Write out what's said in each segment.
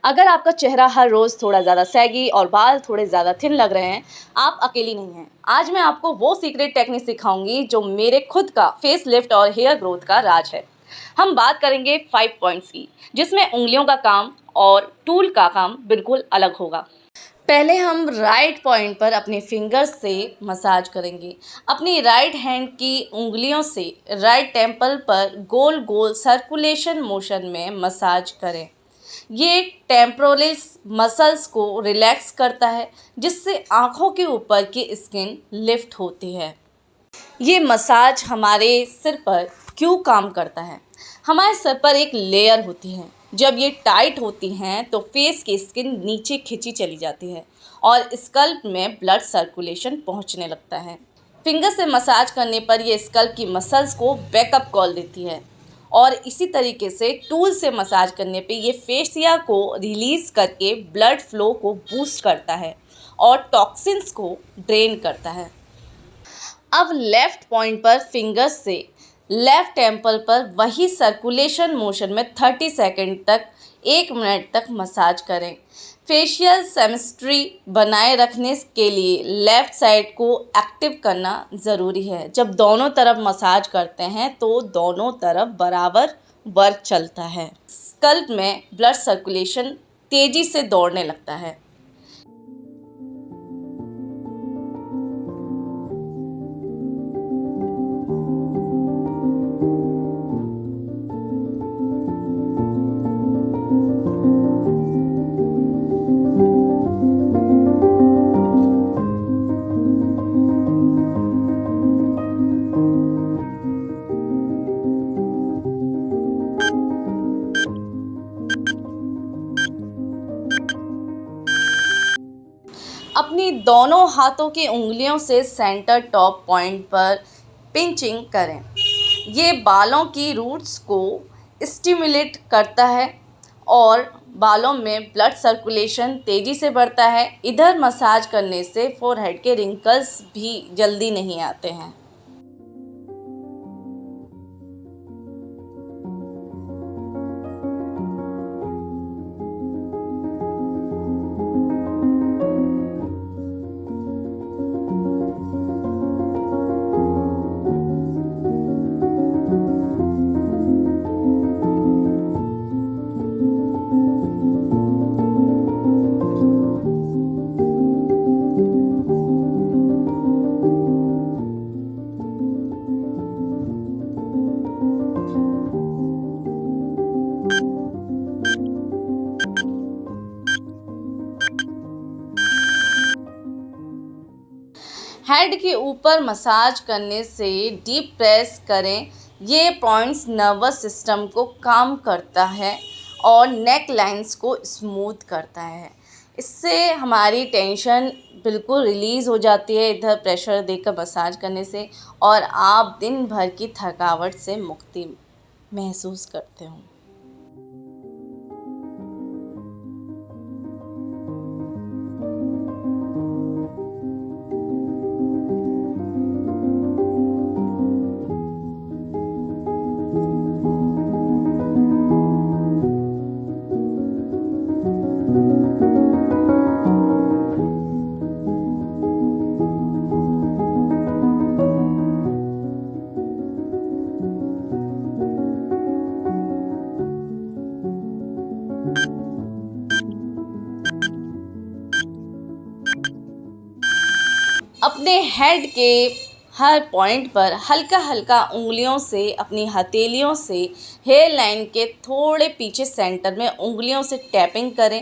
अगर आपका चेहरा हर रोज़ थोड़ा ज़्यादा सैगी और बाल थोड़े ज़्यादा थिन लग रहे हैं, आप अकेली नहीं हैं। आज मैं आपको वो सीक्रेट टेक्निक सिखाऊंगी जो मेरे खुद का फेस लिफ्ट और हेयर ग्रोथ का राज है। हम बात करेंगे 5 पॉइंट्स की, जिसमें उंगलियों का काम और टूल का काम बिल्कुल अलग होगा। पहले हम राइट पॉइंट पर अपने फिंगर्स से मसाज करेंगे। अपनी राइट हैंड की उंगलियों से राइट टेम्पल पर गोल गोल सर्कुलेशन मोशन में मसाज करें। ये टेम्पोरलिस मसल्स को रिलैक्स करता है, जिससे आँखों के ऊपर की स्किन लिफ्ट होती है। ये मसाज हमारे सिर पर क्यों काम करता है? हमारे सर पर एक लेयर होती है। जब ये टाइट होती हैं तो फेस की स्किन नीचे खिंची चली जाती है और स्कल्प में ब्लड सर्कुलेशन पहुंचने लगता है। फिंगर से मसाज करने पर ये स्कल्प की मसल्स को बैकअप कॉल देती है और इसी तरीके से टूल से मसाज करने पे ये फेशिया को रिलीज़ करके ब्लड फ्लो को बूस्ट करता है और टॉक्सिन्स को ड्रेन करता है। अब लेफ़्ट पॉइंट पर फिंगर्स से लेफ़्ट टेम्पल पर वही सर्कुलेशन मोशन में 30 सेकंड तक 1 मिनट तक मसाज करें। फेशियल केमिस्ट्री बनाए रखने के लिए लेफ़्ट साइड को एक्टिव करना ज़रूरी है। जब दोनों तरफ मसाज करते हैं तो दोनों तरफ बराबर वर्क चलता है। स्कल्प में ब्लड सर्कुलेशन तेज़ी से दौड़ने लगता है। अपनी दोनों हाथों की उंगलियों से सेंटर टॉप पॉइंट पर पिंचिंग करें। ये बालों की रूट्स को स्टिमुलेट करता है और बालों में ब्लड सर्कुलेशन तेज़ी से बढ़ता है। इधर मसाज करने से फोरहेड के रिंकल्स भी जल्दी नहीं आते हैं। हेड के ऊपर मसाज करने से डीप प्रेस करें। ये पॉइंट्स नर्वस सिस्टम को काम करता है और नेक लाइंस को स्मूथ करता है। इससे हमारी टेंशन बिल्कुल रिलीज़ हो जाती है इधर प्रेशर देकर मसाज करने से, और आप दिन भर की थकावट से मुक्ति महसूस करते हो। अपने हेड के हर पॉइंट पर हल्का हल्का उंगलियों से, अपनी हथेलियों से हेयर लाइन के थोड़े पीछे सेंटर में उंगलियों से टैपिंग करें।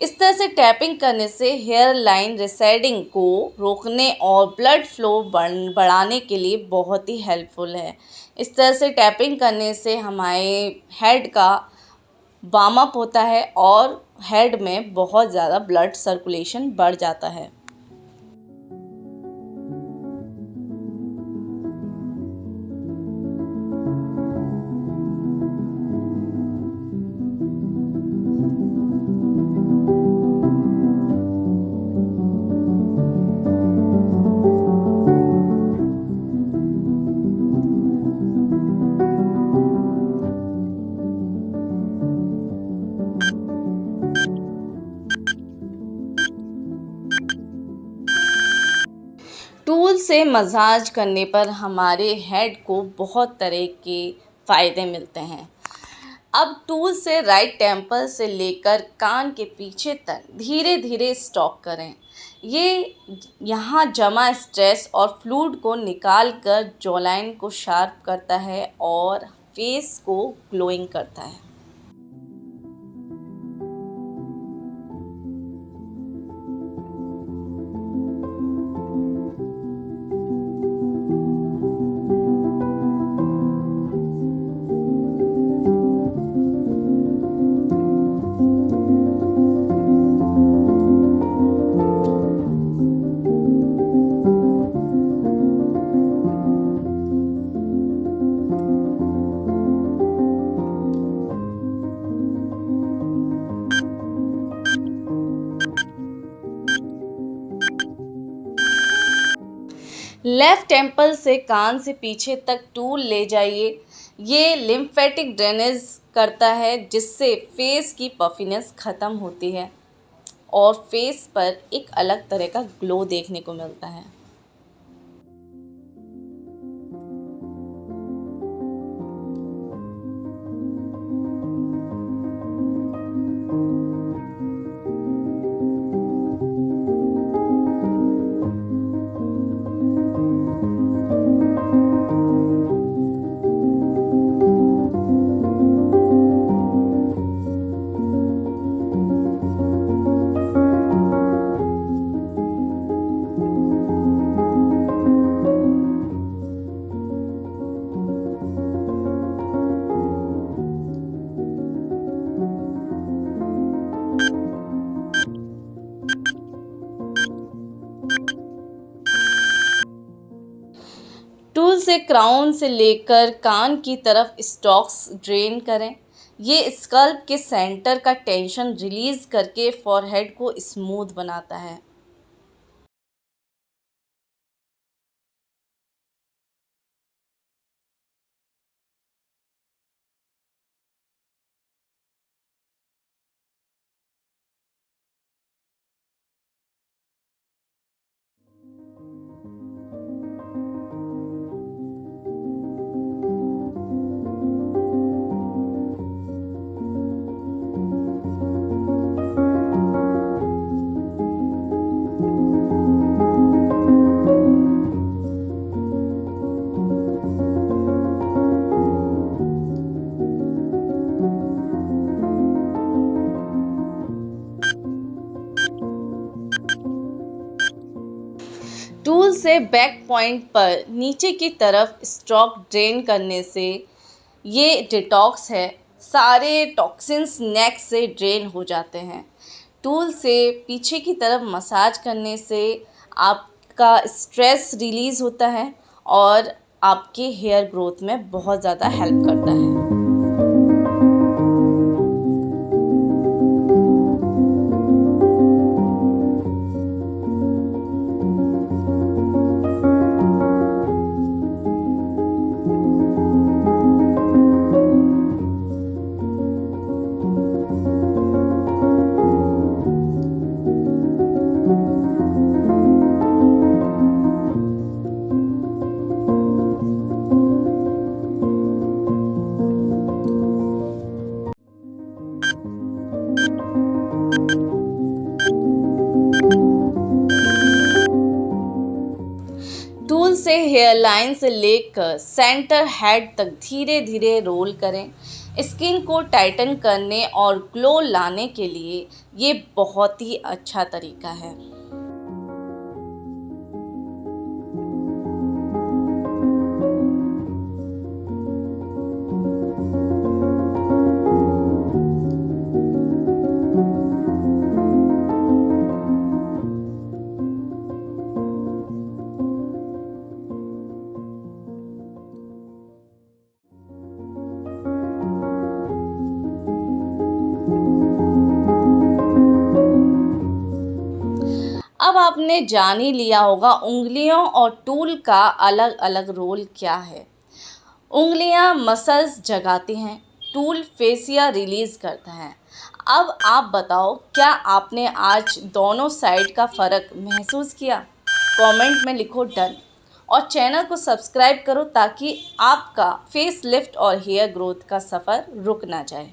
इस तरह से टैपिंग करने से हेयर लाइन रिसेडिंग को रोकने और ब्लड फ्लो बढ़ाने के लिए बहुत ही हेल्पफुल है। इस तरह से टैपिंग करने से हमारे हेड का वार्म अप होता है और हेड में बहुत ज़्यादा ब्लड सर्कुलेशन बढ़ जाता है। टूल से मसाज करने पर हमारे हेड को बहुत तरह के फ़ायदे मिलते हैं। अब टूल से राइट टेम्पल से लेकर कान के पीछे तक धीरे धीरे स्ट्रोक करें। ये यहाँ जमा स्ट्रेस और फ्लूइड को निकाल कर जॉलाइन को शार्प करता है और फेस को ग्लोइंग करता है। लेफ़्ट टेम्पल से कान से पीछे तक टूल ले जाइए। ये लिम्फेटिक ड्रेनेज करता है जिससे फेस की पफिनेस ख़त्म होती है और फेस पर एक अलग तरह का ग्लो देखने को मिलता है। टूल से क्राउन से लेकर कान की तरफ स्टॉक्स ड्रेन करें। ये स्कल्प के सेंटर का टेंशन रिलीज़ करके फॉरहेड को स्मूथ बनाता है। टूल से बैक पॉइंट पर नीचे की तरफ स्ट्रोक ड्रेन करने से ये डिटॉक्स है, सारे टॉक्सिन्स नेक से ड्रेन हो जाते हैं। टूल से पीछे की तरफ मसाज करने से आपका स्ट्रेस रिलीज़ होता है और आपके हेयर ग्रोथ में बहुत ज़्यादा हेल्प करता है। टूल से हेयर लाइन से लेकर सेंटर हेड तक धीरे धीरे रोल करें। स्किन को टाइटन करने और ग्लो लाने के लिए ये बहुत ही अच्छा तरीका है। अब आपने जान ही लिया होगा उंगलियों और टूल का अलग अलग रोल क्या है। उंगलियां मसल्स जगाती हैं, टूल फेसिया रिलीज़ करता है। अब आप बताओ, क्या आपने आज दोनों साइड का फ़र्क महसूस किया? कमेंट में लिखो डन और चैनल को सब्सक्राइब करो ताकि आपका फेस लिफ्ट और हेयर ग्रोथ का सफ़र रुक ना जाए।